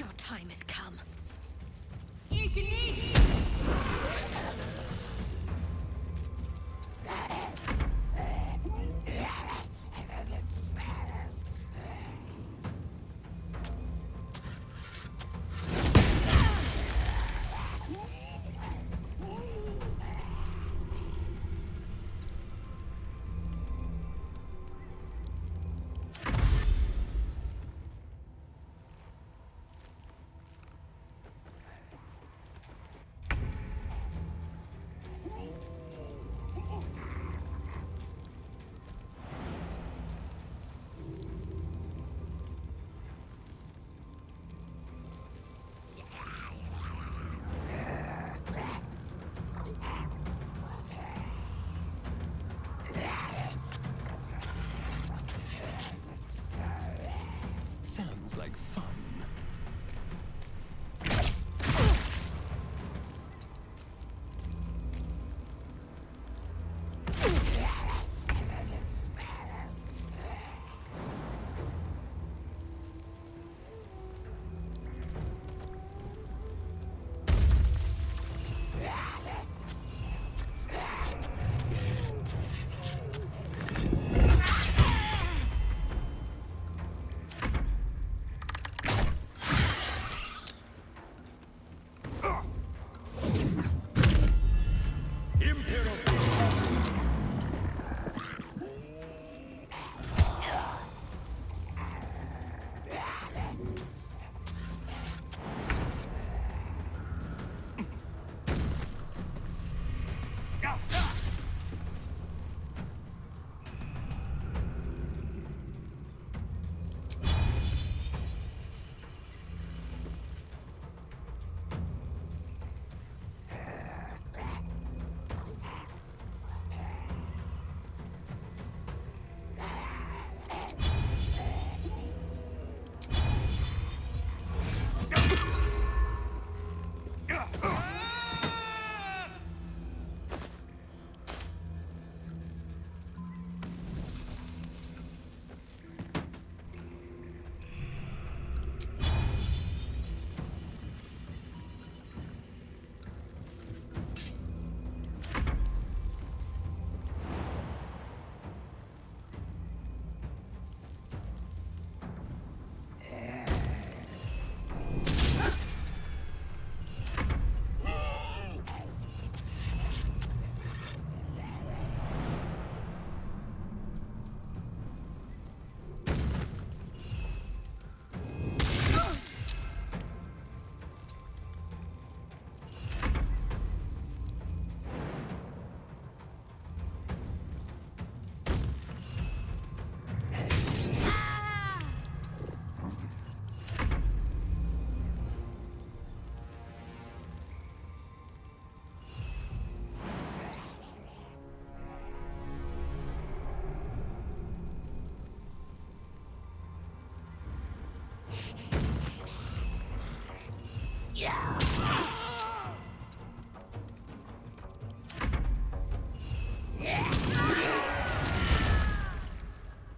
Your time has come. Ignis! Sounds like fun.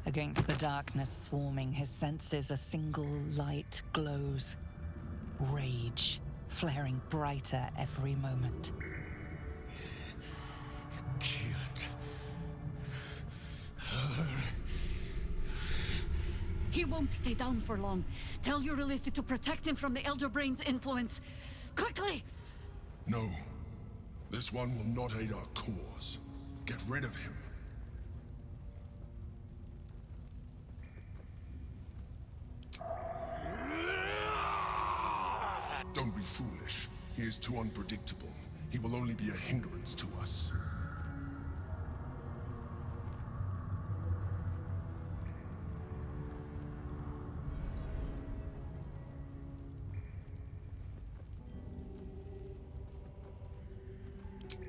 Against the darkness swarming, his senses a single light glows. Rage, flaring brighter every moment. Killed her. He won't stay down for long. Tell Eurylithi to protect him from the Elder Brain's influence. Quickly! No. This one will not aid our cause. Get rid of him. Don't be foolish. He is too unpredictable. He will only be a hindrance to us.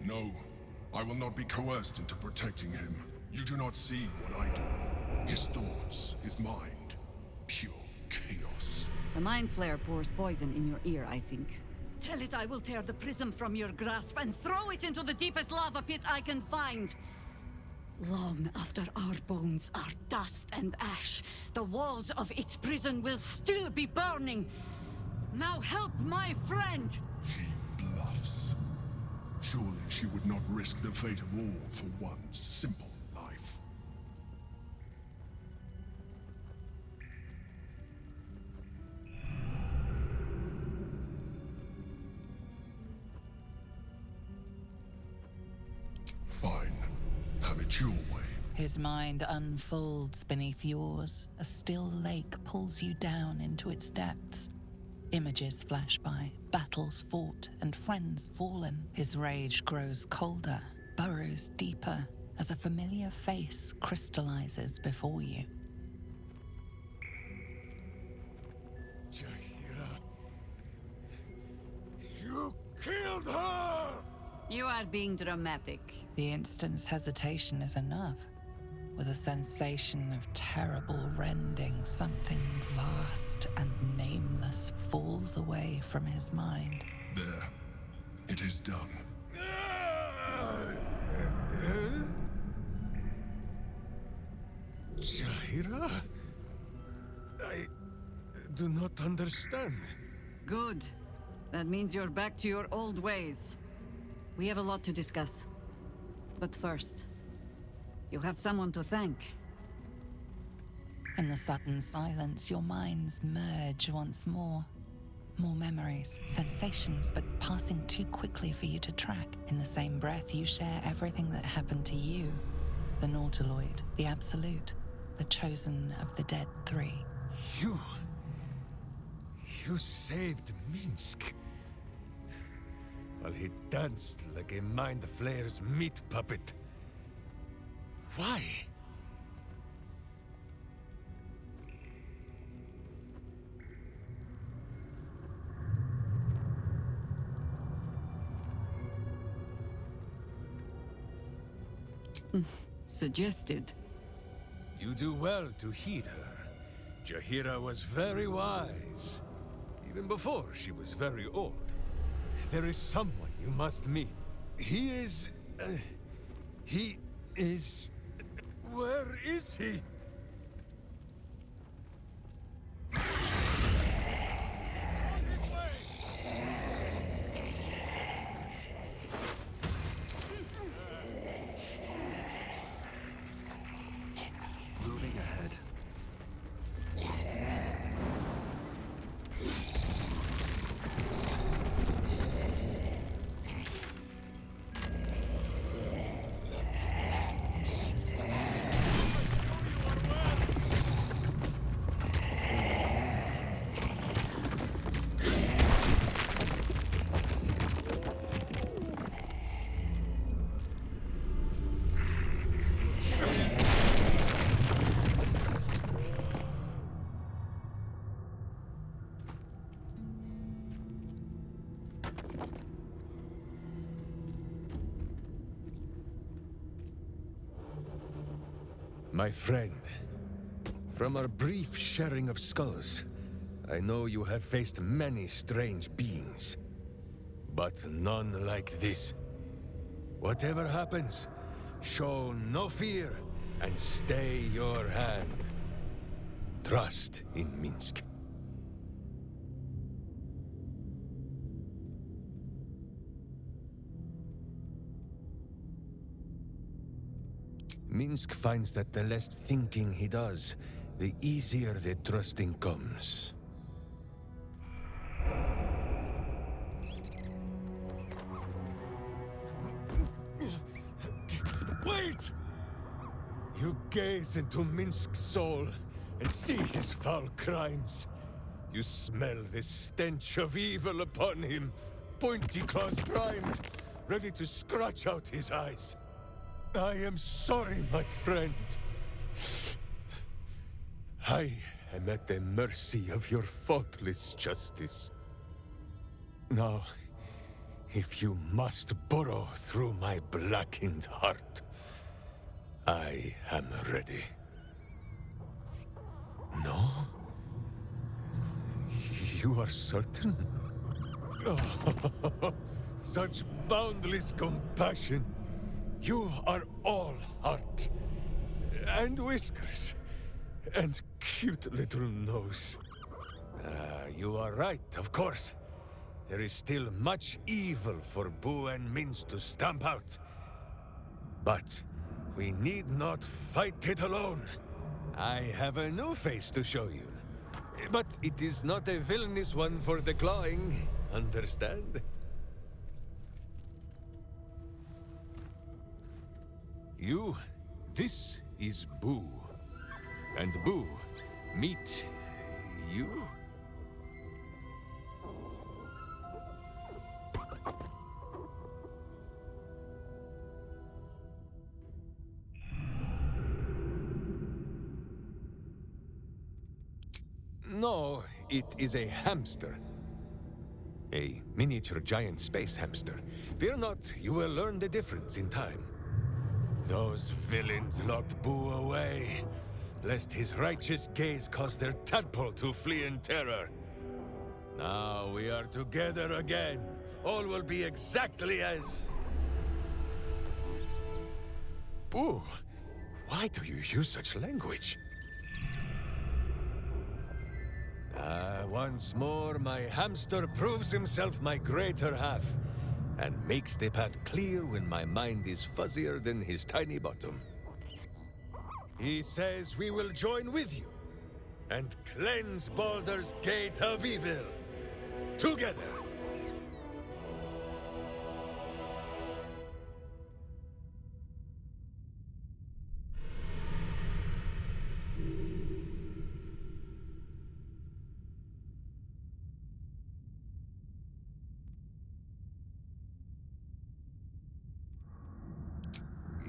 No, I will not be coerced into protecting him. You do not see what I do. His thoughts, his mind, pure chaos. The Mind Flare pours poison in your ear, I think. Tell it I will tear the prism from your grasp and throw it into the deepest lava pit I can find. Long after our bones are dust and ash, the walls of its prison will still be burning. Now help my friend! She bluffs. Surely she would not risk the fate of all for one simple life. Fine. Have it your way. His mind unfolds beneath yours. A still lake pulls you down into its depths. Images flash by, battles fought, and friends fallen. His rage grows colder, burrows deeper, as a familiar face crystallizes before you. Jaheira, you killed her! You are being dramatic. The instant's hesitation is enough. With a sensation of terrible rending, something vast and nameless falls away from his mind. There. It is done. Jaheira? I do not understand. Good. That means you're back to your old ways. We have a lot to discuss. But first, you have someone to thank. In the sudden silence, your minds merge once more. More memories, sensations, but passing too quickly for you to track. In the same breath, you share everything that happened to you. The Nautiloid, the Absolute, the chosen of the Dead Three. You saved Minsc. While he danced like a Mind Flayer's meat puppet. Why? Suggested. You do well to heed her. Jaheira was very wise. Even before she was very old. There is someone you must meet. He is... Where is he? Moving ahead. My friend, from our brief sharing of skulls, I know you have faced many strange beings, but none like this. Whatever happens, show no fear and stay your hand. Trust in Minsc. Minsc finds that the less thinking he does, the easier the trusting comes. Wait! You gaze into Minsc's soul and see his foul crimes. You smell the stench of evil upon him, pointy claws primed, ready to scratch out his eyes. I am sorry, my friend. I am at the mercy of your faultless justice. Now, if you must burrow through my blackened heart, I am ready. No? You are certain? Oh, such boundless compassion. You are all heart, and whiskers, and cute little nose. You are right, of course. There is still much evil for Boo and Minsc to stamp out. But we need not fight it alone. I have a new face to show you. But it is not a villainous one for the clawing, understand? This is Boo. And Boo, meet you? No, it is a hamster. A miniature giant space hamster. Fear not, you will learn the difference in time. Those villains locked Boo away, lest his righteous gaze cause their tadpole to flee in terror. Now we are together again. All will be exactly as... Boo, why do you use such language? Once more, my hamster proves himself my greater half, and makes the path clear when my mind is fuzzier than his tiny bottom. He says we will join with you, and cleanse Baldur's gate of evil. Together!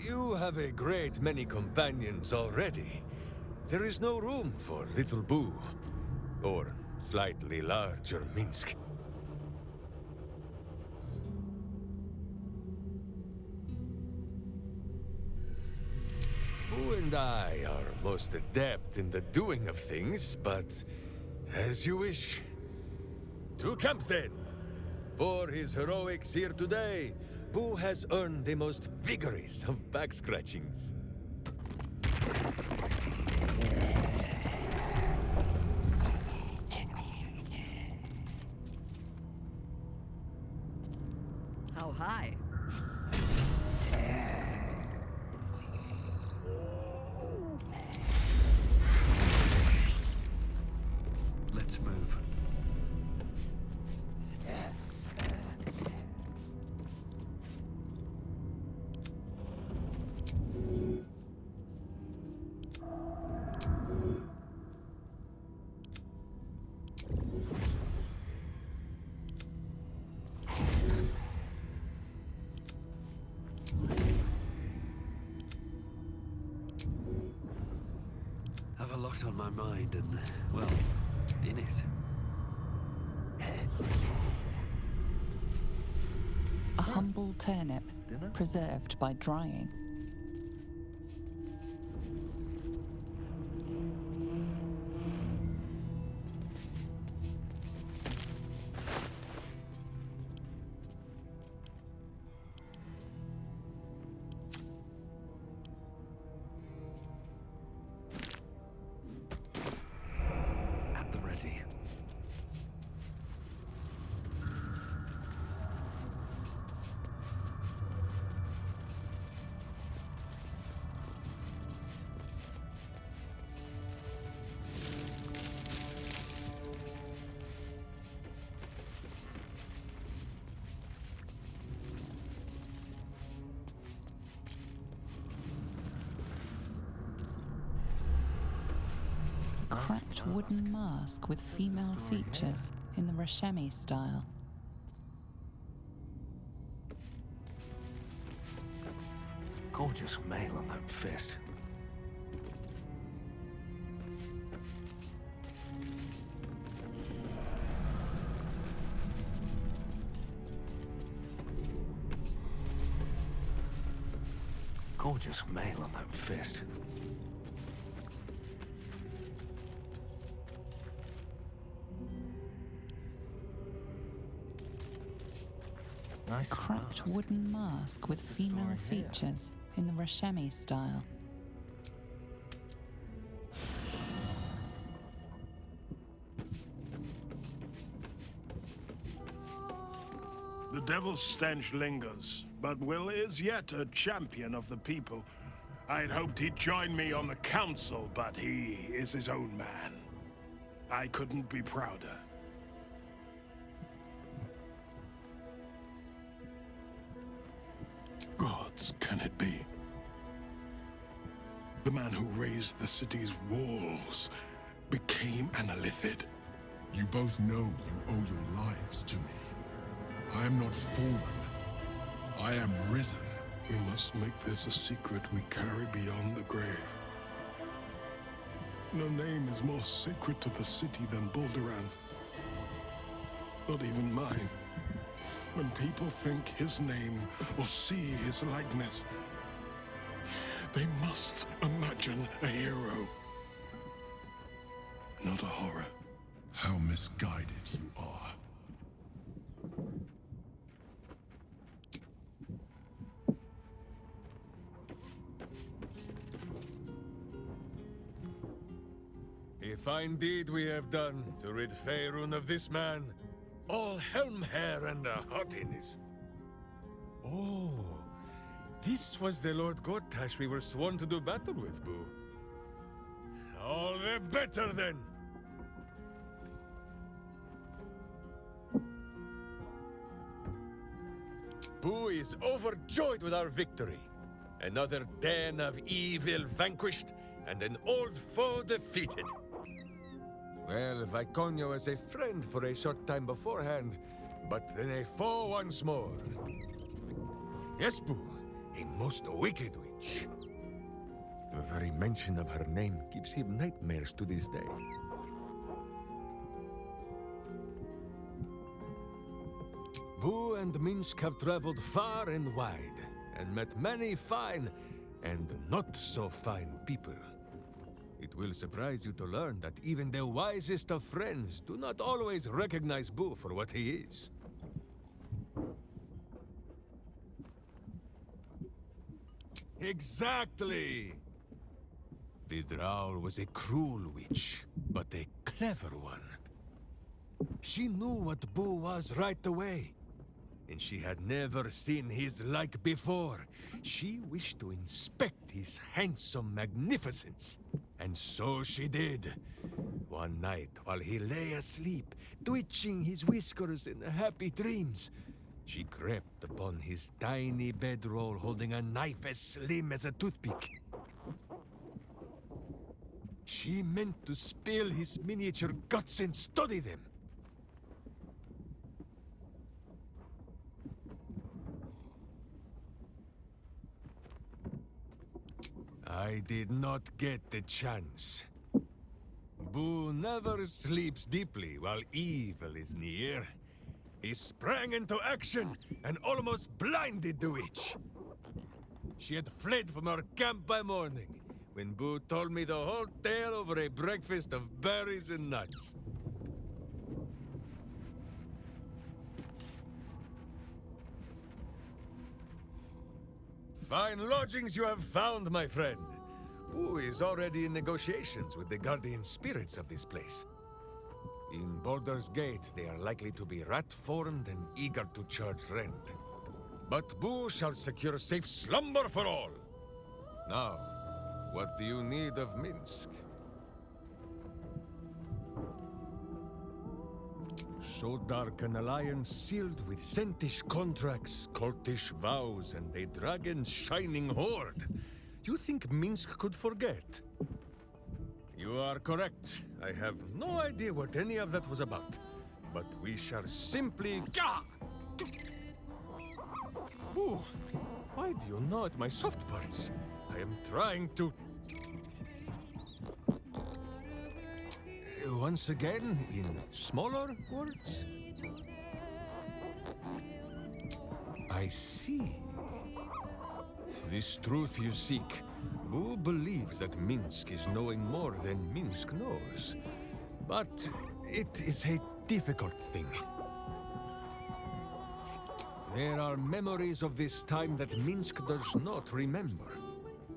You have a great many companions already. There is no room for little Boo, or slightly larger Minsc. Boo and I are most adept in the doing of things, but as you wish. To camp then! For his heroics here today, Boo has earned the most vigorous of back scratchings. How high? Let's move. Have a lot on my mind and, well, in it. A humble turnip, preserved by drying. At the ready. Cracked wooden mask with female features in the Rashemi style. Gorgeous mail on that fist. Gorgeous mail on that fist. Nice Cracked mask. wooden mask with female features in the Rashemi style. The devil's stench lingers, but Will is yet a champion of the people. I'd hoped he'd join me on the council, but he is his own man. I couldn't be prouder. Gods, can it be? The man who raised the city's walls became an Illithid. You both know you owe your lives to me. I am not fallen. I am risen. We must make this a secret we carry beyond the grave. No name is more sacred to the city than Balduran's. Not even mine. When people think his name or see his likeness, they must imagine a hero, not a horror. How misguided you are. A fine deed we have done to rid Faerun of this man. All helm hair and a haughtiness. Oh, this was the Lord Gortash we were sworn to do battle with, Boo. All the better then. Boo is overjoyed with our victory. Another den of evil vanquished, and an old foe defeated. Well, Viconio was a friend for a short time beforehand, but then a foe once more. Yes, Boo, a most wicked witch. The very mention of her name gives him nightmares to this day. Boo and Minsc have traveled far and wide, and met many fine and not so fine people. It will surprise you to learn that even the wisest of friends do not always recognize Boo for what he is. Exactly! The Drow was a cruel witch, but a clever one. She knew what Boo was right away, and she had never seen his like before. She wished to inspect his handsome magnificence. And so she did. One night, while he lay asleep, twitching his whiskers in happy dreams, she crept upon his tiny bedroll holding a knife as slim as a toothpick. She meant to spill his miniature guts and study them. I did not get the chance. Boo never sleeps deeply while evil is near. He sprang into action and almost blinded the witch. She had fled from our camp by morning, when Boo told me the whole tale over a breakfast of berries and nuts. Fine lodgings you have found, my friend. Boo is already in negotiations with the guardian spirits of this place. In Baldur's Gate, they are likely to be rat-formed and eager to charge rent. But Boo shall secure safe slumber for all. Now, what do you need of Minsc? So dark an alliance sealed with Sentish contracts, cultish vows, and a dragon's shining horde. You think Minsc could forget? You are correct. I have no idea what any of that was about. But we shall simply... Ooh, why do you gnaw at my soft parts? I am trying to... Once again, in smaller words? I see. This truth you seek. Boo believes that Minsc is knowing more than Minsc knows. But it is a difficult thing. There are memories of this time that Minsc does not remember.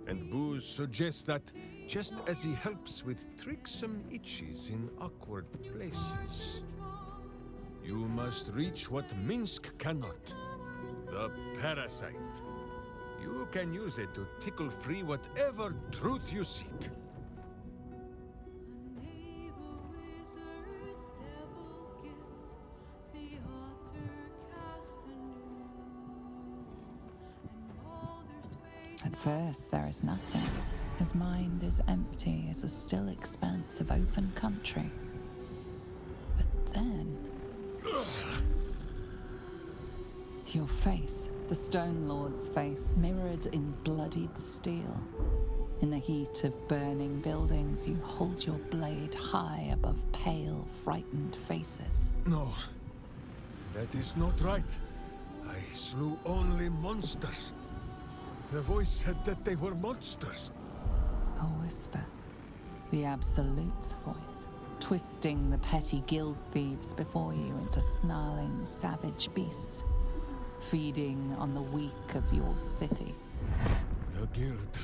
And Boo suggests that just as he helps with tricksome itches in awkward places, You must reach what Minsc cannot. The parasite. You can use it to tickle free whatever truth you seek. At first, there is nothing. His mind is empty as a still expanse of open country. But then... your face, the Stone Lord's face, mirrored in bloodied steel. In the heat of burning buildings, you hold your blade high above pale, frightened faces. No, that is not right. I slew only monsters. The voice said that they were monsters. A whisper. The Absolute's voice, twisting the petty guild thieves before you into snarling, savage beasts, feeding on the weak of your city. The guild.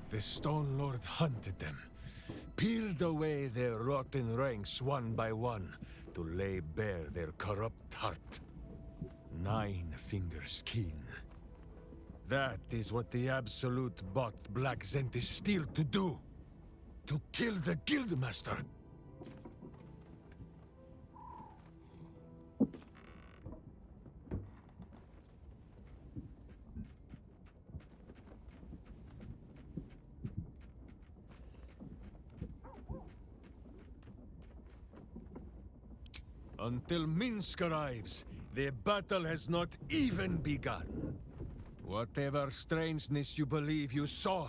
The Stone Lord hunted them, peeled away their rotten ranks one by one to lay bare their corrupt heart. 9 fingers keen. That is what the Absolute bought Black Zentish Steel to do. To kill the Guildmaster. Until Minsc arrives, the battle has not even begun. Whatever strangeness you believe you saw,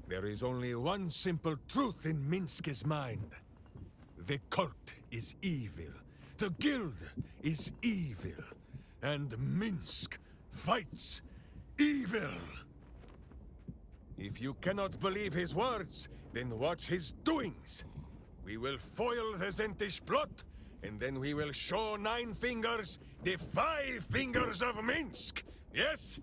there is only one simple truth in Minsc's mind. The cult is evil. The guild is evil. And Minsc fights evil. If you cannot believe his words, then watch his doings. We will foil the Zentish plot, and then we will show 9 fingers the 5 fingers of Minsc. Yes?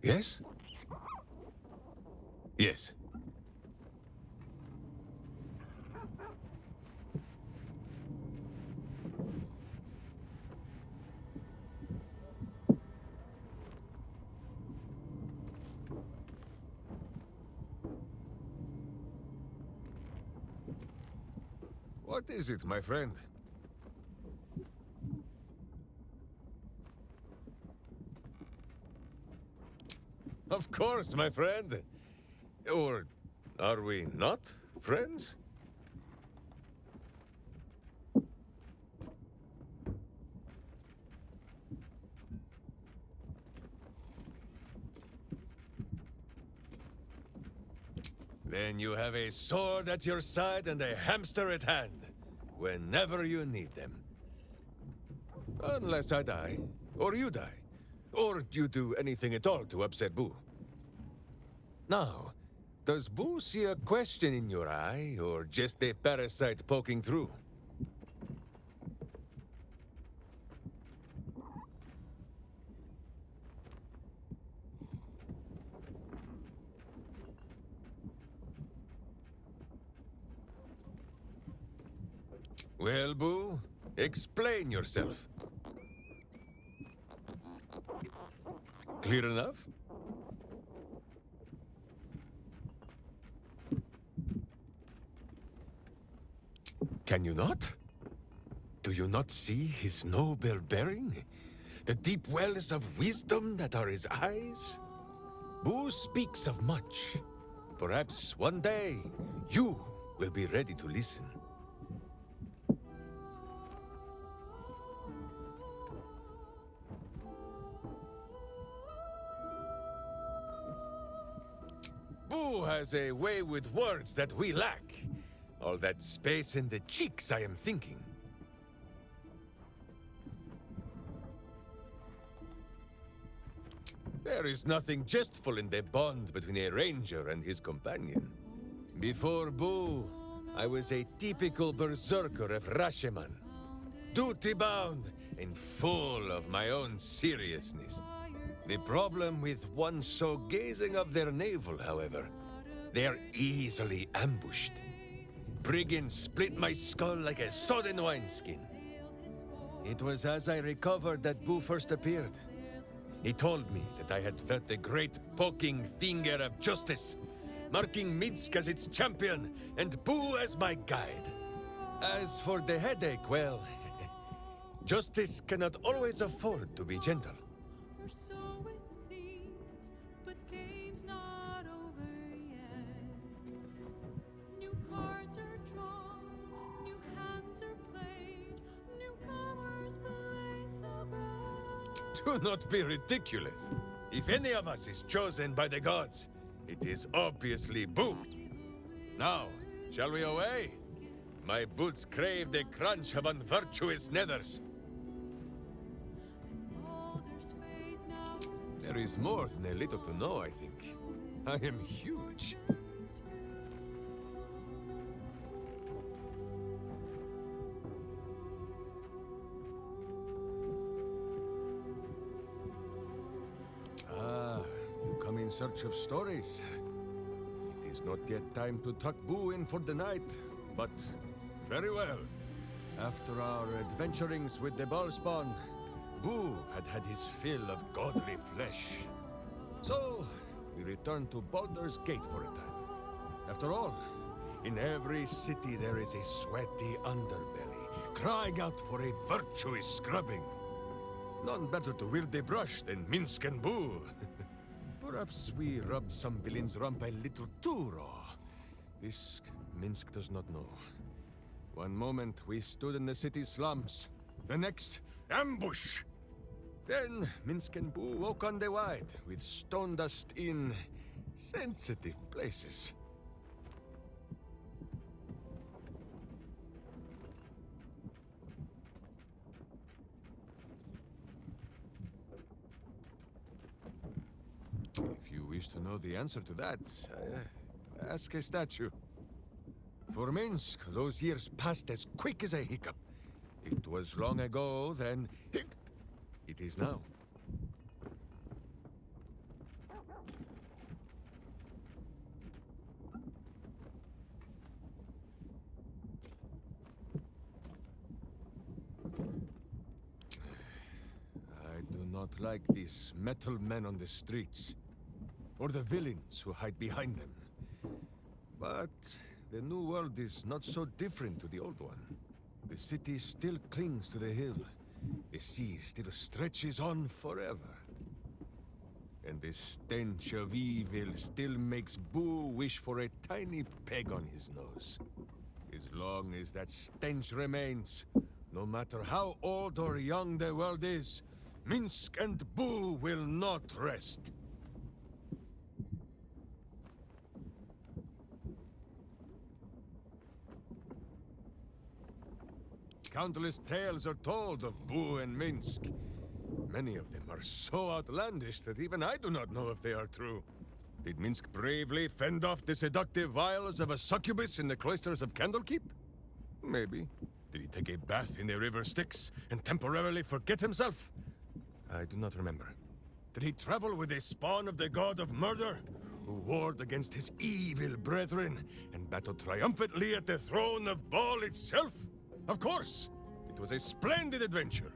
Yes? Yes. What is it, my friend? Of course, my friend. Or are we not friends? Then you have a sword at your side and a hamster at hand, whenever you need them. Unless I die, or you die, or you do anything at all to upset Boo. Now, does Boo see a question in your eye, or just a parasite poking through? Well, Boo, explain yourself. Clear enough? Can you not? Do you not see his noble bearing? The deep wells of wisdom that are his eyes? Boo speaks of much. Perhaps one day, you will be ready to listen. Boo has a way with words that we lack. All that space in the cheeks, I am thinking. There is nothing jestful in the bond between a ranger and his companion. Before Boo, I was a typical berserker of Rasheman. duty-bound and full of my own seriousness. The problem with one so gazing of their navel, however, they are easily ambushed. Brigands split my skull like a sodden wineskin. It was as I recovered that Boo first appeared. He told me that I had felt the great poking finger of justice, marking Minsc as its champion and Boo as my guide. As for the headache, well, justice cannot always afford to be gentle. Or so it seems, but game's not over yet. New cards are drawn, new hands are played, newcomers place a bet. Do not be ridiculous. If any of us is chosen by the gods, it is obviously Boo. Now, shall we away? My boots crave the crunch of unvirtuous nethers. Boulders fade now. There is more than a little to know, I think. I am huge. Ah, you come in search of stories. It is not yet time to tuck Boo in for the night, but very well. After our adventurings with the Ballspawn, Boo had had his fill of godly flesh. So, we returned to Baldur's Gate for a time. After all, in every city there is a sweaty underbelly, crying out for a virtuous scrubbing. None better to wield the brush than Minsc and Boo. Perhaps we rubbed some villain's rump a little too raw. This Minsc does not know. One moment we stood in the city slums, the next, ambush! Then Minsc and Boo woke on the wide, with stone dust in sensitive places. If you wish to know the answer to that, ask a statue. For Minsc, those years passed as quick as a hiccup. It was long ago, then it is now. I do not like these metal men on the streets, or the villains who hide behind them. But the new world is not so different to the old one. The city still clings to the hill. The sea still stretches on forever. And the stench of evil still makes Boo wish for a tiny peg on his nose. As long as that stench remains, no matter how old or young the world is, Minsc and Boo will not rest. Countless tales are told of Boo and Minsc. Many of them are so outlandish that even I do not know if they are true. Did Minsc bravely fend off the seductive wiles of a succubus in the cloisters of Candlekeep? Maybe. Did he take a bath in the river Styx and temporarily forget himself? I do not remember. Did he travel with a spawn of the god of murder, who warred against his evil brethren and battled triumphantly at the throne of Baal itself? Of course! It was a splendid adventure!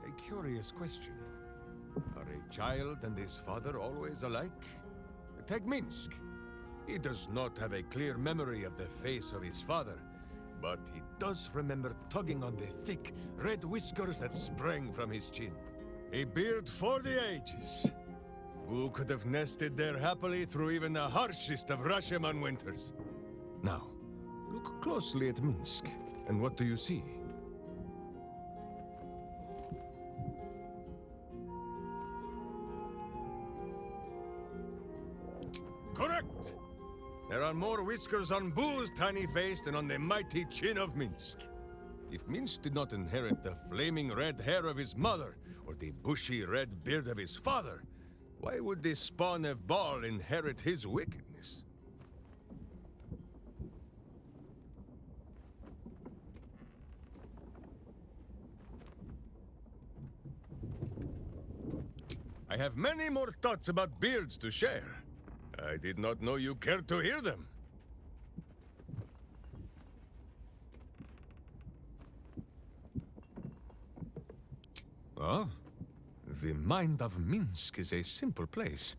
A curious question. Are a child and his father always alike? Take Minsc. He does not have a clear memory of the face of his father, but he does remember tugging on the thick, red whiskers that sprang from his chin. A beard for the ages. Who could have nested there happily through even the harshest of Rashomon winters? Now, look closely at Minsc, and what do you see? Correct! There are more whiskers on Boo's tiny face than on the mighty chin of Minsc. If Minsc did not inherit the flaming red hair of his mother, or the bushy red beard of his father, Why would the spawn of Baal inherit his wickedness? I have many more thoughts about beards to share. I did not know you cared to hear them. Oh, the mind of Minsc is a simple place.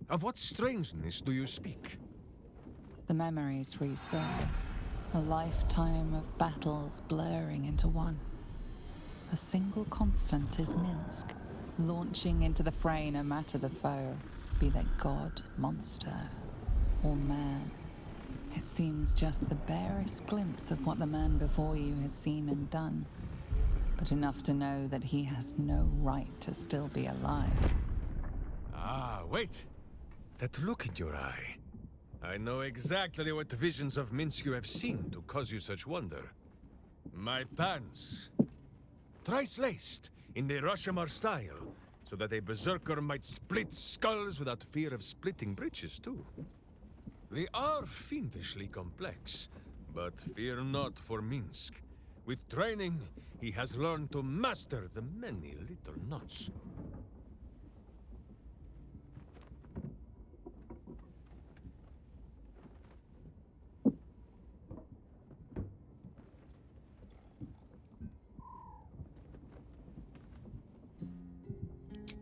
Of what strangeness do you speak? The memories resurface, a lifetime of battles blurring into one. A single constant is Minsc, launching into the fray no matter the foe, be they god, monster, or man. It seems just the barest glimpse of what the man before you has seen and done, but enough to know that he has no right to still be alive. Ah, wait! That look in your eye. I know exactly what visions of Minsc you have seen to cause you such wonder. My pants. Thrice laced, in the Rashomar style, so that a berserker might split skulls without fear of splitting breeches too. They are fiendishly complex, but fear not for Minsc. With training, he has learned to master the many little knots.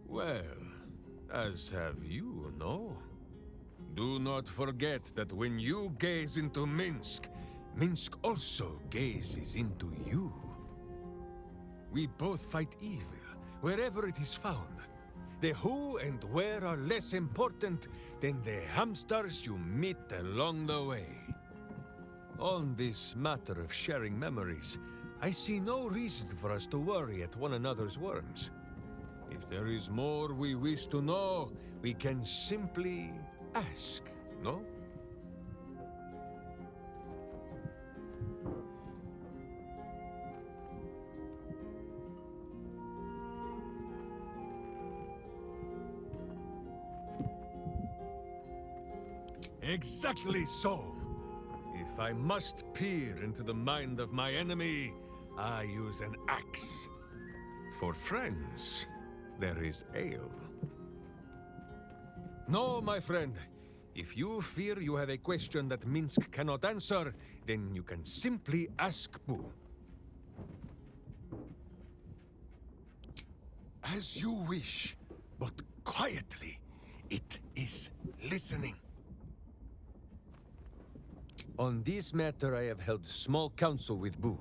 Well, as have you, no? Do not forget that when you gaze into Minsc, Minsc also gazes into you. We both fight evil, wherever it is found. The who and where are less important than the hamsters you meet along the way. On this matter of sharing memories, I see no reason for us to worry at one another's worms. If there is more we wish to know, we can simply ask, no? Exactly so! If I must peer into the mind of my enemy, I use an axe. For friends, there is ale. No, my friend. If you fear you have a question that Minsc cannot answer, then you can simply ask Boo. As you wish, but quietly. It is listening. On this matter, I have held small council with Boo.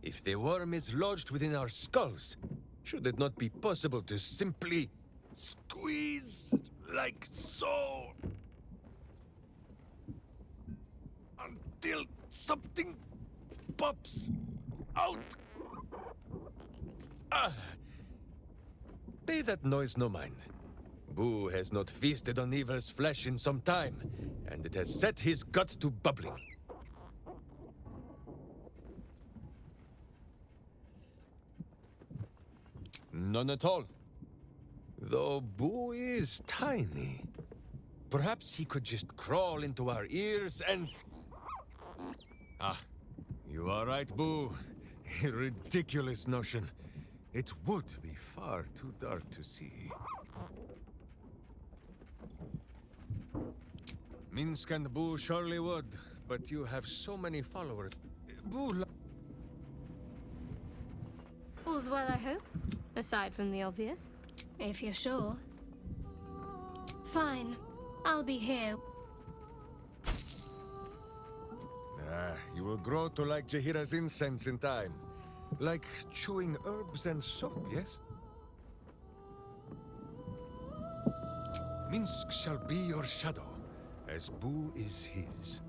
If the worm is lodged within our skulls, should it not be possible to simply squeeze like so until something pops out? Pay that noise no mind. Boo has not feasted on evil's flesh in some time, and it has set his gut to bubbling. None at all. Though Boo is tiny. Perhaps he could just crawl into our ears and... Ah, you are right, Boo. A ridiculous notion. It would be far too dark to see. Minsc and Boo surely would, but you have so many followers. Boo... All's well, I hope? Aside from the obvious. If you're sure. Fine. I'll be here. You will grow to like Jahira's incense in time. Like chewing herbs and soap, yes? Minsc shall be your shadow, as Boo is his.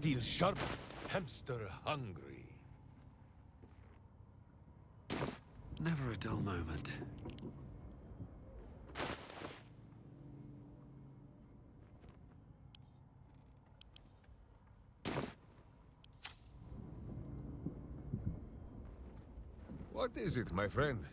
steel sharp, hamster hungry. Never a dull moment. What is it, my friend?